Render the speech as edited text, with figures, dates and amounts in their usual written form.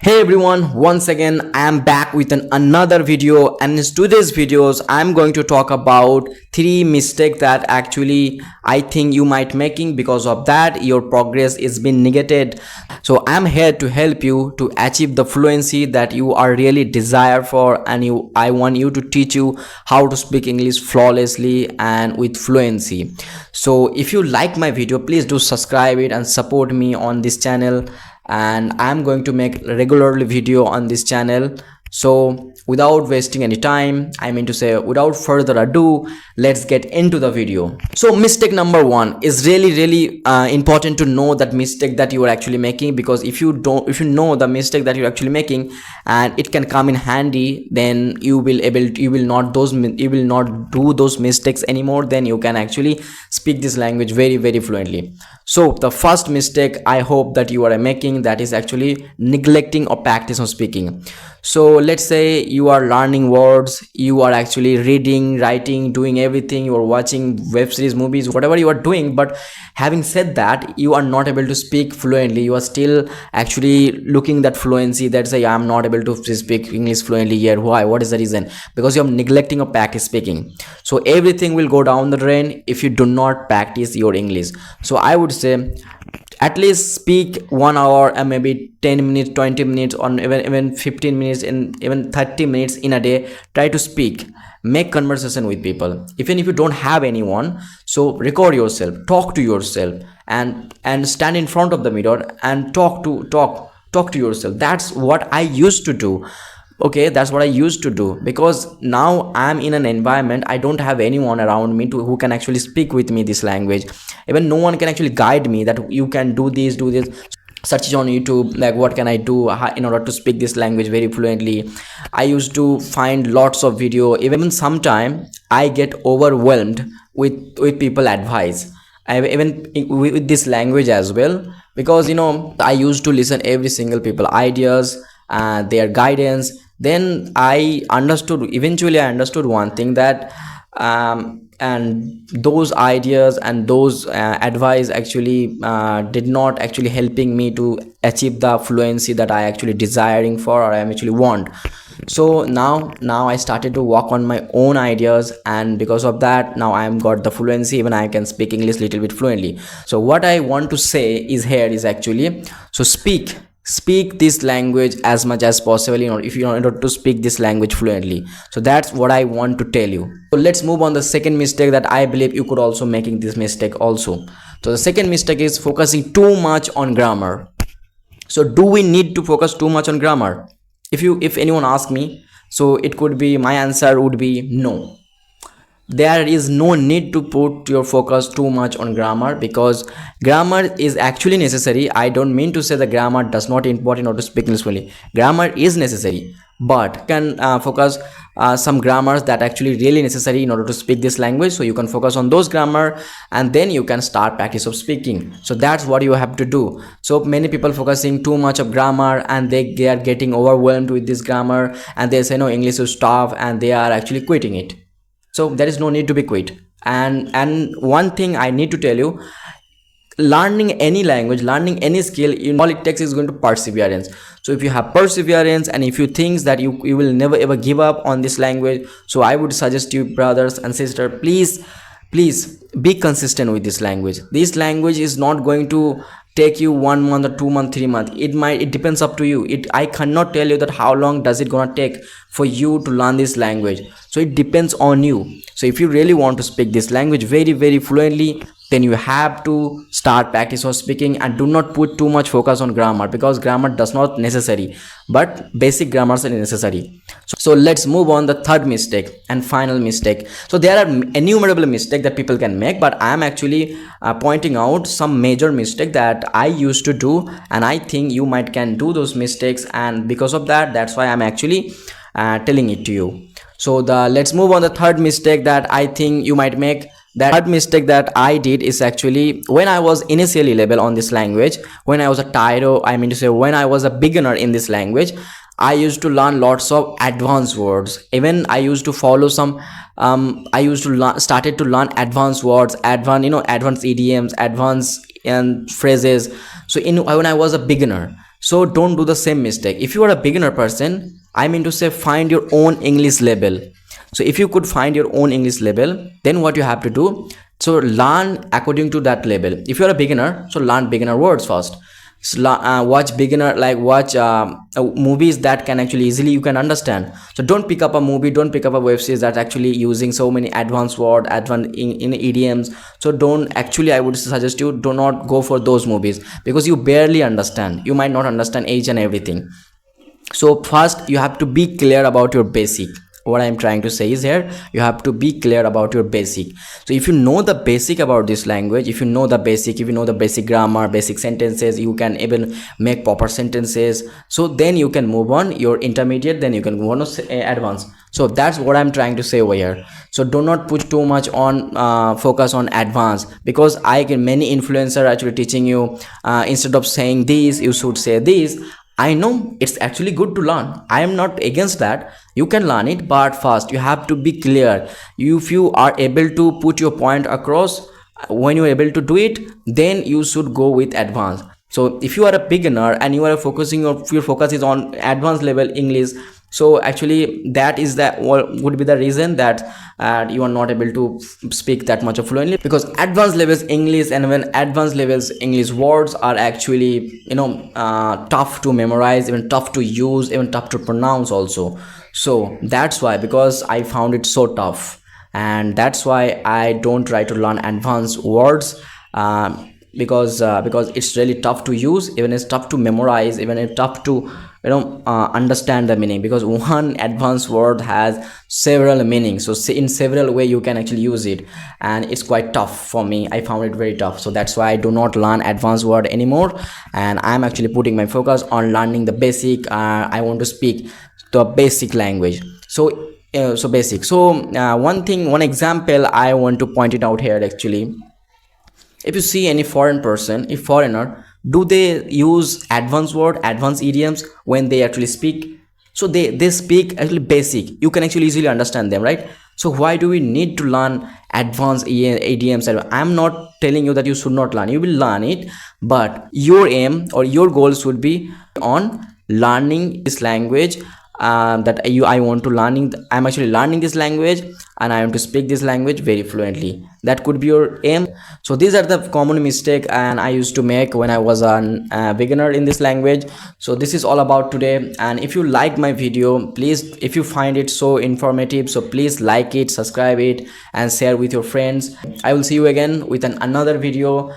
Hey everyone, once again I am back with another video, and in today's videos I'm going to talk about three mistakes that actually I think you might making. Because of that your progress is being negated. So I'm here to help you to achieve the fluency that you are really desire for, and I want you to teach you how to speak English flawlessly and with fluency. So if you like my video, please do subscribe it and support me on this channel, and I'm going to make regularly video on this channel. So without wasting any time, I mean to say without further ado, let's get into the video. So mistake number one is really important to know that mistake that you are actually making, because if you know the mistake that you're actually making and it can come in handy, then you will not do those mistakes anymore. Then you can actually speak this language very fluently. So the first mistake I hope that you are making, that is actually neglecting or practice on speaking. So let's say you are learning words, you are actually reading, writing, doing everything, you are watching web series, movies, whatever you are doing, but having said that you are not able to speak fluently. You are still actually looking that fluency, that say I'm not able to speak English fluently here. Why? What is the reason? Because you're neglecting or practice speaking. So everything will go down the drain if you do not practice your English. So I would say at least speak 1 hour and maybe 10 minutes, 20 minutes, or even 15 minutes, and even 30 minutes in a day. Try to speak, make conversation with people. Even if you don't have anyone, so record yourself, talk to yourself, and stand in front of the mirror and talk to yourself. That's what I used to do. Okay, that's what I used to do, because now I'm in an environment, I don't have anyone around me who can actually speak with me this language. Even no one can actually guide me that you can do this. Search on YouTube, like what can I do in order to speak this language very fluently. I used to find lots of video. Even sometime I get overwhelmed with people advice, even with this language as well, because I used to listen every single people ideas, their guidance. Then eventually I understood one thing, that and those ideas and those advice actually did not actually helping me to achieve the fluency that I actually desiring for, or I actually want. So now I started to work on my own ideas, and because of that now I am got the fluency. Even I can speak English little bit fluently. So what I want to say is here is actually, so speak this language as much as possible, if you want to speak this language fluently. So that's what I want to tell you. So let's move on the second mistake that I believe you could also making this mistake also. So the second mistake is focusing too much on grammar. So do we need to focus too much on grammar? If anyone asks me, so it could be, my answer would be no. There is no need to put your focus too much on grammar, because grammar is actually necessary. I don't mean to say the grammar does not important in order to speak English fluently. Grammar is necessary, but you can focus some grammars that actually really necessary in order to speak this language. So you can focus on those grammar, and then you can start practice of speaking. So that's what you have to do. So many people focusing too much of grammar, and they are getting overwhelmed with this grammar, and they say no, English is tough, and they are actually quitting it. So there is no need to be quit. And one thing I need to tell you, learning any language, learning any skill, all it takes is going to perseverance. So if you have perseverance, and if you think that you will never ever give up on this language, so I would suggest you, brothers and sisters, please be consistent with this language. This language is not going to take you 1 month or 2 months, 3 months. It depends up to you. I cannot tell you that how long does it gonna take for you to learn this language. So it depends on you. So if you really want to speak this language very fluently, then you have to start practice of speaking, and do not put too much focus on grammar, because grammar does not necessary, but basic grammars are necessary. So let's move on the third mistake and final mistake. So there are innumerable mistakes that people can make, but I am actually pointing out some major mistake that I used to do, and I think you might can do those mistakes, and because of that, that's why I'm actually telling it to you. So let's move on the third mistake that I think you might make. That third mistake that I did is actually, when I was initially level on this language, when I was a tyro, I mean to say when I was a beginner in this language, I used to learn lots of advanced words. Even I used to follow some started to learn advanced words, advanced idioms, advanced and phrases. So when I was a beginner, So don't do the same mistake. If you are a beginner person, I mean to say, find your own English level. So if you could find your own English level, then what you have to do, so learn according to that level. If you are a beginner, so learn beginner words first. So, watch beginner, like watch movies that can actually easily you can understand. So don't pick up a movie, don't pick up a web series that actually using so many advanced word, advanced in idioms. So don't, actually I would suggest you do not go for those movies, because you barely understand, you might not understand each and everything. So first you have to be clear about your basic. What I'm trying to say is, here you have to be clear about your basic. So if you know the basic about this language, if you know the basic, if you know the basic grammar, basic sentences, you can even make proper sentences, so then you can move on your intermediate, then you can move on to advanced. So that's what I'm trying to say over here. So do not put too much on focus on advanced, because I can, many influencers are actually teaching you, instead of saying this you should say this. I know it's actually good to learn, I am not against that, you can learn it, but first you have to be clear. If you are able to put your point across, when you're able to do it, then you should go with advanced. So if you are a beginner and you are focusing, your focus is on advanced level English, so actually that is that would be the reason that you are not able to speak that much of fluently, because advanced levels English, and when advanced levels English words are actually, tough to memorize, even tough to use, even tough to pronounce also. So that's why, because I found it so tough, and that's why I don't try to learn advanced words, because it's really tough to use, even it's tough to memorize, even it's tough to understand the meaning, because one advanced word has several meanings. So in several way you can actually use it, and it's quite tough for me, I found it very tough. So that's why I do not learn advanced word anymore, and I'm actually putting my focus on learning the basic. I want to speak the basic language. So basic. So one example I want to point it out here, actually, if you see any foreign person, if foreigner, do they use advanced word, advanced idioms when they actually speak? So they speak actually basic, you can actually easily understand them, right? So why do we need to learn advanced idioms? I'm not telling you that you should not learn, you will learn it, but your aim or your goal should be on learning this language, I want to learning, I'm actually learning this language, and I want to speak this language very fluently. That could be your aim. So these are the common mistake and I used to make when I was a beginner in this language. So this is all about today, and if you like my video, please, if you find it so informative, so please like it, subscribe it, and share with your friends. I will see you again with another video.